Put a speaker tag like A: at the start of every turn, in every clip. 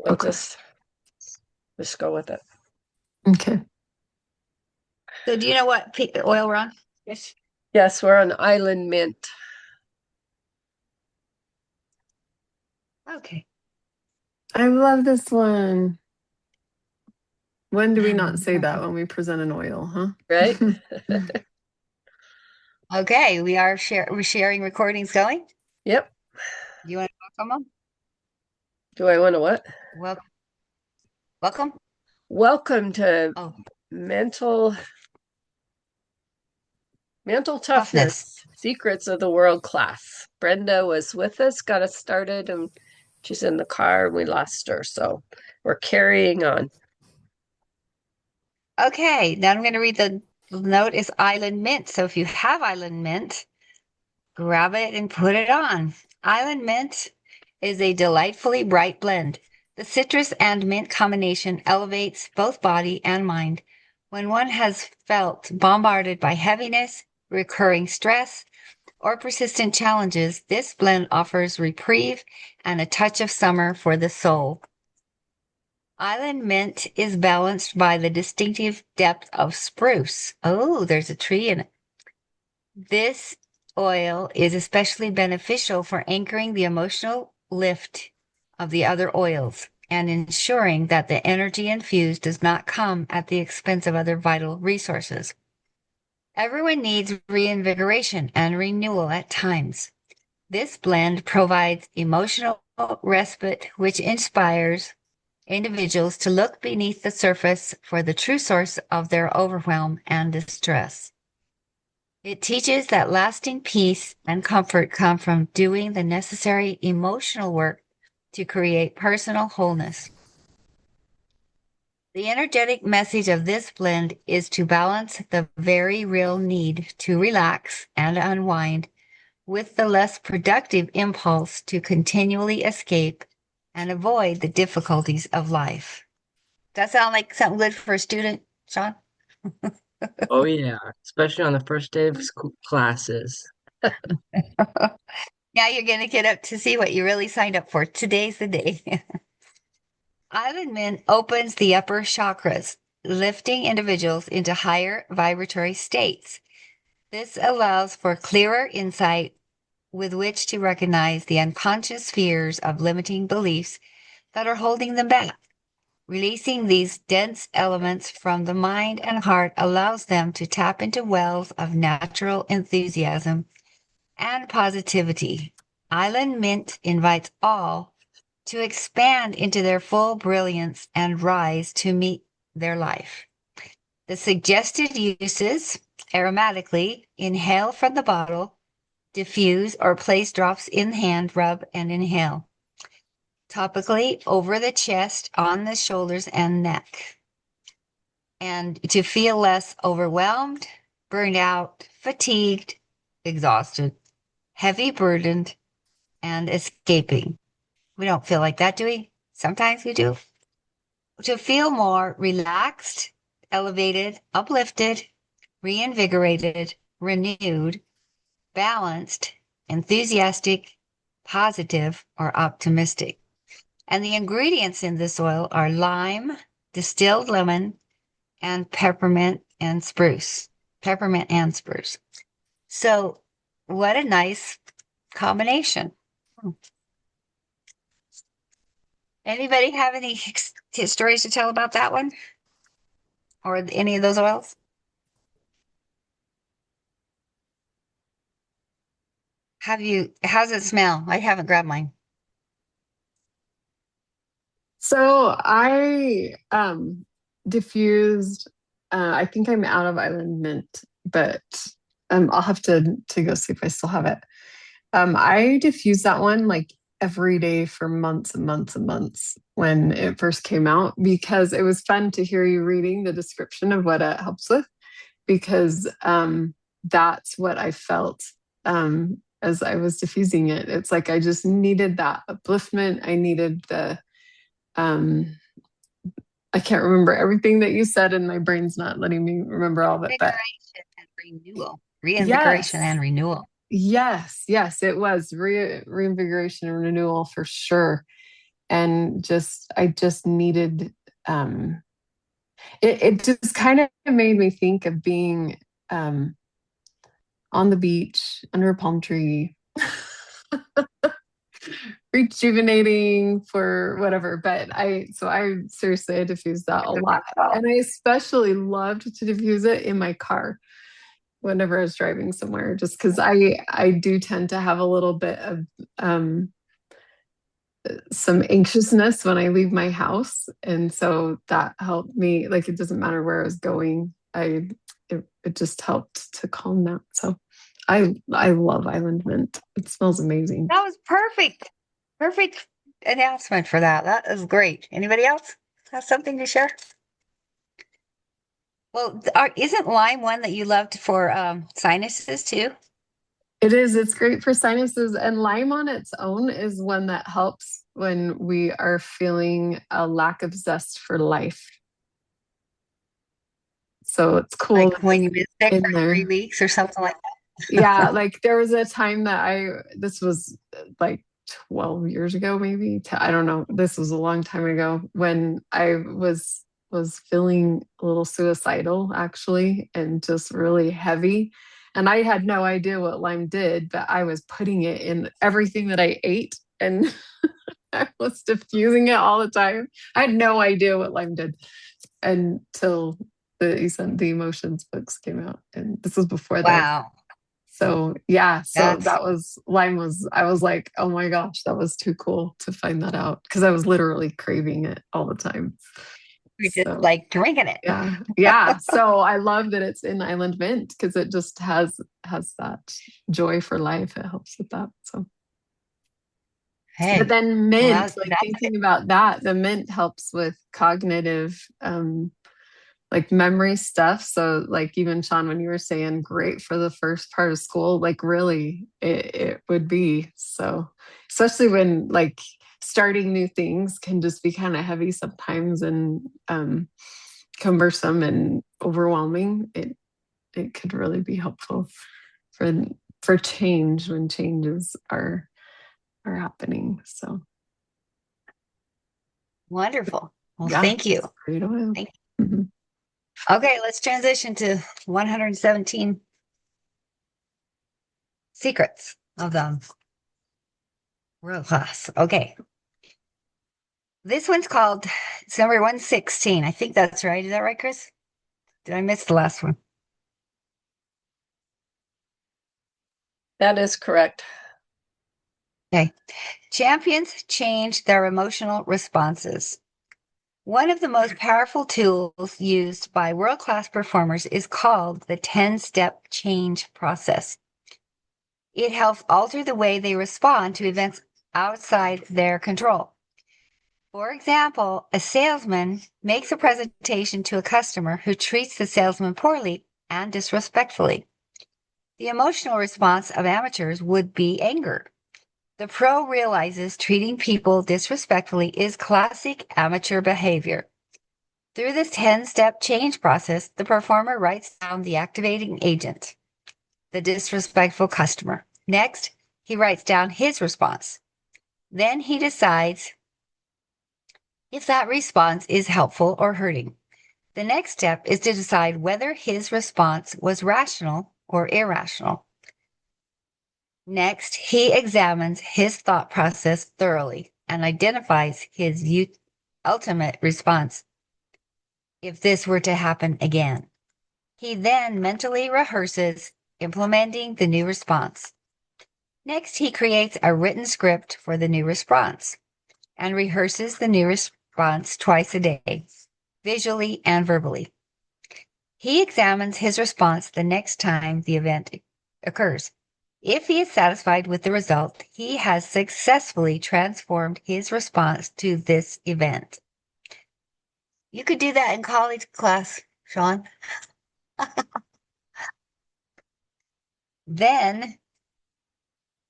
A: We'll
B: Okay.
A: just go with it.
B: Okay.
C: So do you know what oil we're on? Yes.
A: Yes, we're on Island Mint.
C: Okay.
B: I love this one. When do we not say that when we present an oil, huh?
A: Right?
C: Okay, we're sharing recordings going.
A: Yep.
C: You want to welcome them?
A: Do I want to what?
C: Welcome.
A: Welcome to
C: Oh,
A: mental
C: toughness.
A: toughness, secrets of the world class. Brenda was with us, got us started, and she's in the car and we lost her. So we're carrying on.
C: Okay, now I'm going to read the note is Island Mint. So if you have Island Mint, grab it and put it on. Island Mint is a delightfully bright blend. The citrus and mint combination elevates both body and mind. When one has felt bombarded by heaviness, recurring stress, or persistent challenges, this blend offers reprieve and a touch of summer for the soul. Island Mint is balanced by the distinctive depth of spruce. Oh, there's a tree in it. This oil is especially beneficial for anchoring the emotional lift of the other oils and ensuring that the energy infused does not come at the expense of other vital resources. Everyone needs reinvigoration and renewal at times. This blend provides emotional respite, which inspires individuals to look beneath the surface for the true source of their overwhelm and distress. It teaches that lasting peace and comfort come from doing the necessary emotional work to create personal wholeness. The energetic message of this blend is to balance the very real need to relax and unwind with the less productive impulse to continually escape and avoid the difficulties of life. Does that sound like something good for a student, Sean?
D: Oh yeah, especially on the first day of school classes.
C: Now you're going to get up to see what you really signed up for. Today's the day. Island Mint opens the upper chakras, lifting individuals into higher vibratory states. This allows for clearer insight with which to recognize the unconscious fears of limiting beliefs that are holding them back. Releasing these dense elements from the mind and heart allows them to tap into wells of natural enthusiasm and positivity. Island Mint invites all to expand into their full brilliance and rise to meet their life. The suggested uses aromatically inhale from the bottle, diffuse or place drops in hand, rub and inhale. Topically over the chest, on the shoulders and neck. And to feel less overwhelmed, burned out, fatigued, exhausted, heavy burdened, and escaping. We don't feel like that, do we? Sometimes we do. To feel more relaxed, elevated, uplifted, reinvigorated, renewed, balanced, enthusiastic, positive, or optimistic. And the ingredients in this oil are lime, distilled lemon, and peppermint and spruce. Peppermint and spruce. So, what a nice combination. Anybody have any stories to tell about that one or any of those oils? How's it smell? I haven't grabbed mine.
B: So I diffused I think I'm out of Island Mint, but I'll have to go see if I still have it. I diffused that one like every day for months and months and months when it first came out because it was fun to hear you reading the description of what it helps with because that's what I felt as I was diffusing it. It's like I just needed that upliftment. I needed the um, I can't remember everything that you said, and my brain's not letting me remember all of it. But
C: Reinvigoration and renewal. Reinvigoration
B: yes,
C: and renewal.
B: yes, it was reinvigoration and renewal for sure. and I just needed, it just kind of made me think of being um, on the beach under a palm tree, rejuvenating for whatever. But I seriously, I diffused that a lot. And I especially loved to diffuse it in my car whenever I was driving somewhere, just because I do tend to have a little bit of um, some anxiousness when I leave my house. And so that helped me. Like, it doesn't matter where I was going. It just helped to calm that. So I love Island Mint. It smells amazing.
C: That was perfect. Perfect announcement for that. That is great. Anybody else have something to share? Well, isn't lime one that you loved for sinuses too?
B: It is. It's great for sinuses. And lime on its own is one that helps when we are feeling a lack of zest for life. So it's cool
C: Like when you've been sick
B: in
C: for
B: there.
C: 3 weeks or something like that.
B: Yeah, like there was a time this was like 12 years ago, maybe. I don't know. This was a long time ago when I was feeling a little suicidal actually, and just really heavy. And I had no idea what Lyme did, but I was putting it in everything that I ate, and I was diffusing it all the time. I had no idea what Lyme did until the emotions books came out, and this was before that.
C: Wow.
B: So yeah, so
C: That's
B: that was Lyme was I was like, oh my gosh, that was too cool to find that out, because I was literally craving it all the time.
C: you're just
B: So
C: like drinking it.
B: yeah. So I love that it's in Island Mint, because it just has that joy for life. It helps with that. So
C: Hey,
B: but then mint,
C: well,
B: like
C: that's
B: thinking about that, the mint helps with cognitive like memory stuff. So like even Sean, when you were saying great for the first part of school, like really it would be. So especially when like starting new things can just be kind of heavy sometimes, and cumbersome and overwhelming. It could really be helpful for change when changes are happening. So
C: wonderful. Well,
B: yeah,
C: thank you.
B: great oil.
C: Thank
B: Mhm.
C: Okay, let's transition to 117 secrets of the world class. Okay. This one's called, it's number 116. I think that's right. Is that right, Chris? Did I miss the last one?
A: That is correct.
C: Okay. Champions change their emotional responses. One of the most powerful tools used by world-class performers is called the 10-step change process. It helps alter the way they respond to events outside their control. For example, a salesman makes a presentation to a customer who treats the salesman poorly and disrespectfully. The emotional response of amateurs would be anger. The pro realizes treating people disrespectfully is classic amateur behavior. Through this 10-step change process, the performer writes down the activating agent, the disrespectful customer. Next, he writes down his response. Then he decides if that response is helpful or hurting. The next step is to decide whether his response was rational or irrational. Next, he examines his thought process thoroughly and identifies his ultimate response if this were to happen again. He then mentally rehearses implementing the new response. Next, he creates a written script for the new response and rehearses the new response twice a day, visually and verbally. He examines his response the next time the event occurs. If he is satisfied with the result, he has successfully transformed his response to this event. You could do that in college class, Sean. Then,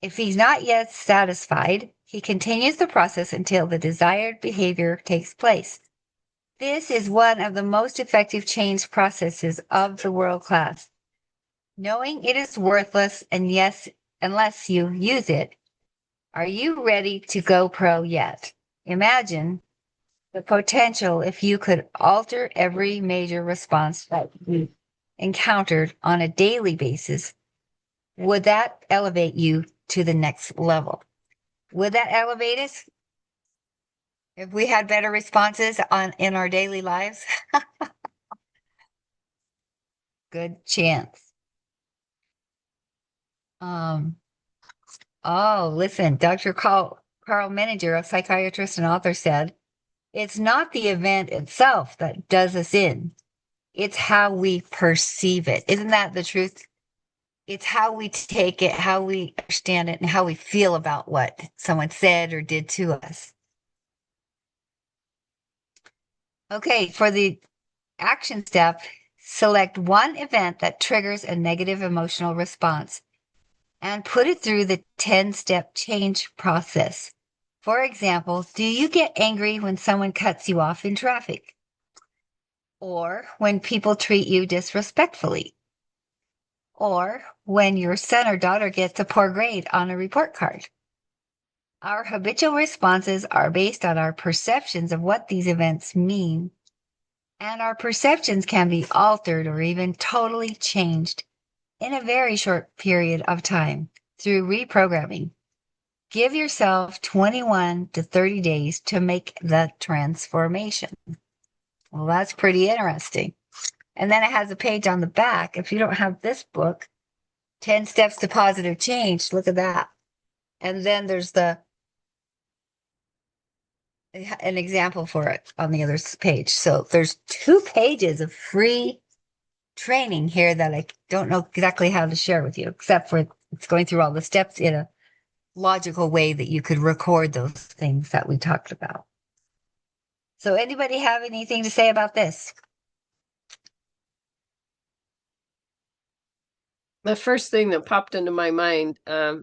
C: if he's not yet satisfied, he continues the process until the desired behavior takes place. This is one of the most effective change processes of the world class. Knowing it is worthless, and yes, unless you use it. Are you ready to go pro yet? Imagine the potential if you could alter every major response that you encountered on a daily basis. Would that elevate you to the next level? Would that elevate us if we had better responses in our daily lives? Good chance. Um, oh, listen, Dr. Carl Menninger, a psychiatrist and author, said, it's not the event itself that does us in. It's how we perceive it. Isn't that the truth? It's how we take it, how we understand it, and how we feel about what someone said or did to us. Okay, for the action step, select one event that triggers a negative emotional response and put it through the 10-step change process. For example, do you get angry when someone cuts you off in traffic? Or when people treat you disrespectfully? Or when your son or daughter gets a poor grade on a report card? Our habitual responses are based on our perceptions of what these events mean, and our perceptions can be altered or even totally changed in a very short period of time through reprogramming. Give yourself 21 to 30 days to make the transformation. Well, that's pretty interesting. And then it has a page on the back. If you don't have this book, 10 Steps to Positive Change, look at that. And then there's an example for it on the other page. So there's 2 pages of free training here that I don't know exactly how to share with you, except for it's going through all the steps in a logical way that you could record those things that we talked about. So anybody have anything to say about this?
A: The first thing that popped into my mind, a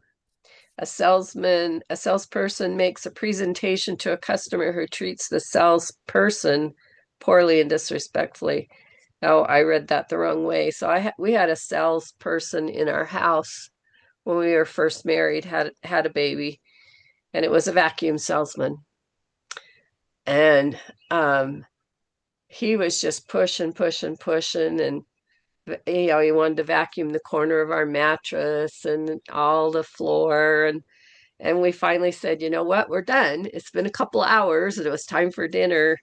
A: salesperson makes a presentation to a customer who treats the salesperson poorly and disrespectfully. Oh, I read that the wrong way. So we had a salesperson in our house when we were first married, had a baby, and it was a vacuum salesman. And he was just pushing, and he wanted to vacuum the corner of our mattress and all the floor, and we finally said, you know what, we're done. It's been a couple hours and it was time for dinner.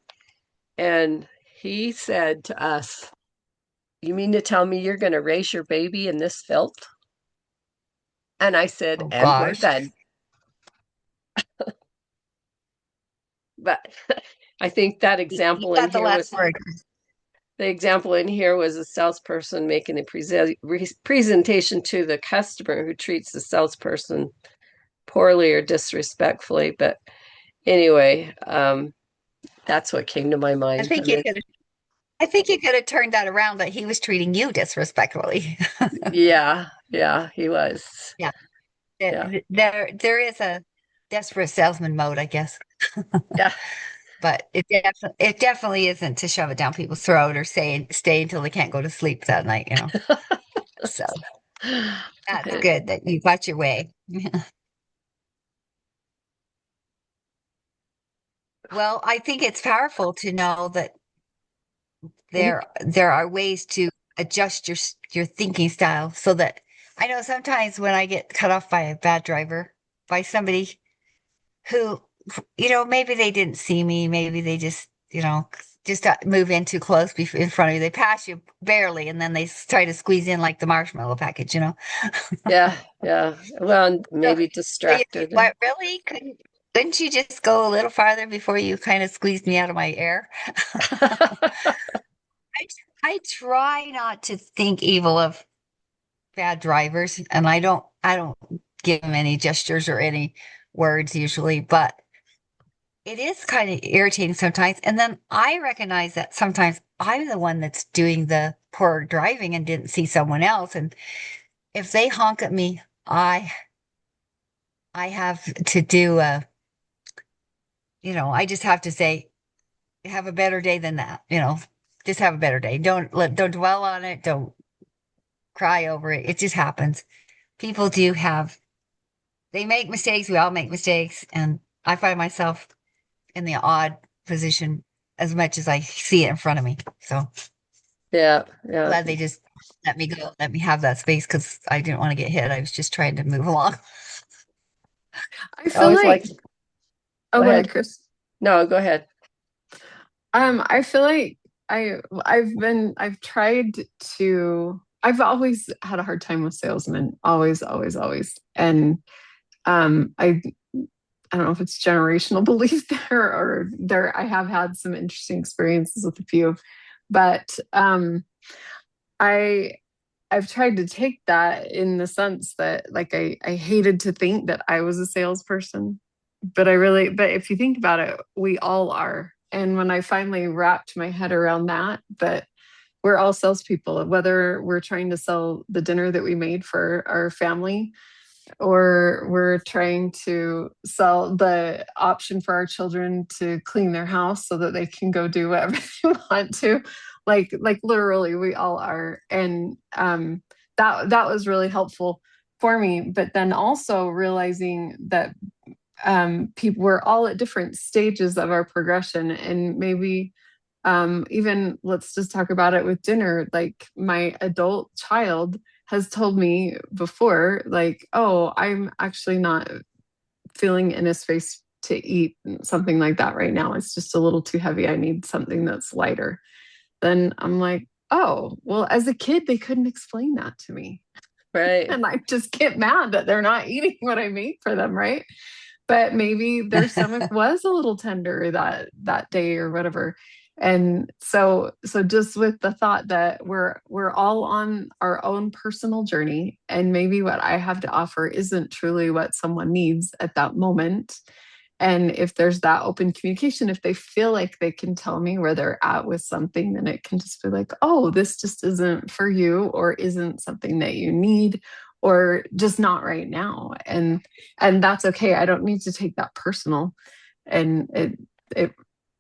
A: And he said to us, you mean to tell me you're going to raise your baby in this filth? And I said,
C: Oh
A: and we're
C: gosh.
A: done. But I think that
C: You
A: example in
C: got the
A: here
C: last
A: was
C: word.
A: the example in here was a salesperson making a presentation to the customer who treats the salesperson poorly or disrespectfully. But anyway, that's what came to my
C: I
A: mind
C: think
A: from
C: you
A: this.
C: could I think you could have turned that around that he was treating you disrespectfully.
A: Yeah, he was.
C: Yeah.
A: Yeah,
C: There is a desperate salesman mode, I guess.
A: yeah.
C: But it definitely isn't to shove it down people's throat or say stay until they can't go to sleep that night, you know. So that's good that you got your way. Well, I think it's powerful to know that there are ways to adjust your thinking style so that I know sometimes when I get cut off by a bad driver, by somebody who, maybe they didn't see me, maybe they just move in too close in front of you. They pass you barely, and then they try to squeeze in like the marshmallow package, you know?
A: Yeah. Well,
C: So,
A: maybe
C: so you think,
A: distracted.
C: what, really? Couldn't you just go a little farther before you kind of squeezed me out of my air? I, I try not to think evil of bad drivers, and I don't give them any gestures or any words usually, but it is kind of irritating sometimes. And then I recognize that sometimes I'm the one that's doing the poor driving and didn't see someone else. And if they honk at me, I have to do I just have to say, have a better day than that, just have a better day. Don't dwell on it. Don't cry over it. It just happens. People they make mistakes. We all make mistakes. And I find myself in the odd position as much as I see it in front of me. So
A: Yeah, yeah.
C: glad they just let me go, let me have that space because I didn't want to get hit. I was just trying to move along.
B: I
A: I
B: feel
A: always
B: like,
A: like,
B: oh,
A: go
B: go ahead,
A: ahead.
B: Chris.
A: No, go ahead.
B: I feel like I've tried to, I've always had a hard time with salesmen. Always, always, always. And I don't know if it's generational belief there or there I have had some interesting experiences with a few, but I I've tried to take that in the sense that like I hated to think that I was a salesperson, but but if you think about it, we all are. And when I finally wrapped my head around that we're all salespeople, whether we're trying to sell the dinner that we made for our family or we're trying to sell the option for our children to clean their house so that they can go do whatever they want to, like literally we all are. And that was really helpful for me, but then also realizing that people we're all at different stages of our progression, and maybe even let's just talk about it with dinner. Like my adult child has told me before, like, oh, I'm actually not feeling in a space to eat something like that right now. It's just a little too heavy. I need something that's lighter. Then I'm like, oh, well, as a kid, they couldn't explain that to me.
A: Right.
B: And I just get mad that they're not eating what I made for them, right? But maybe their stomach was a little tender that day or whatever. And so just with the thought that we're all on our own personal journey, and maybe what I have to offer isn't truly what someone needs at that moment. And if there's that open communication, if they feel like they can tell me where they're at with something, then it can just be like, oh, this just isn't for you, or isn't something that you need, or just not right now. And that's okay. I don't need to take that personal. And it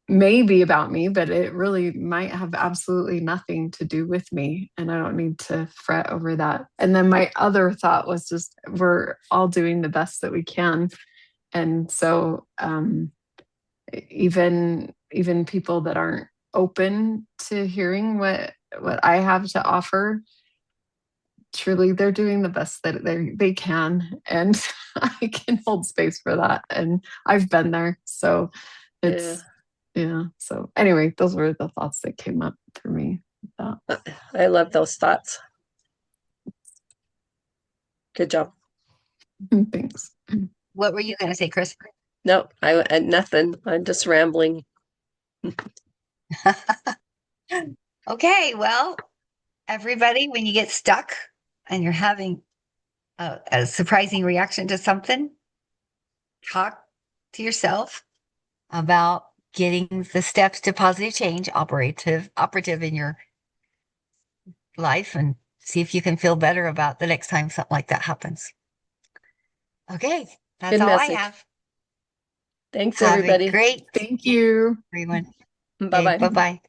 B: may be about me, but it really might have absolutely nothing to do with me. And I don't need to fret over that. And then my other thought was just we're all doing the best that we can. And so even people that aren't open to hearing what I have to offer, truly they're doing the best that they can, and I can hold space for that, and I've been there, so
A: Yeah.
B: it's yeah. So anyway, those were the thoughts that came up for me with
A: I love those thoughts. Good job.
B: that. Thanks.
C: What were you going to say, Chris?
A: No, I nothing. I'm just rambling.
C: Okay, well, everybody, when you get stuck and you're having a surprising reaction to something, talk to yourself about getting the steps to positive change operative in your life and see if you can feel better about the next time something like that happens. Okay, that's
A: Good
C: all I
A: message.
C: have.
A: Thanks,
C: Have a
A: everybody.
C: great
B: Thank you.
C: everyone.
A: Bye
C: Okay,
A: bye.
C: bye-bye.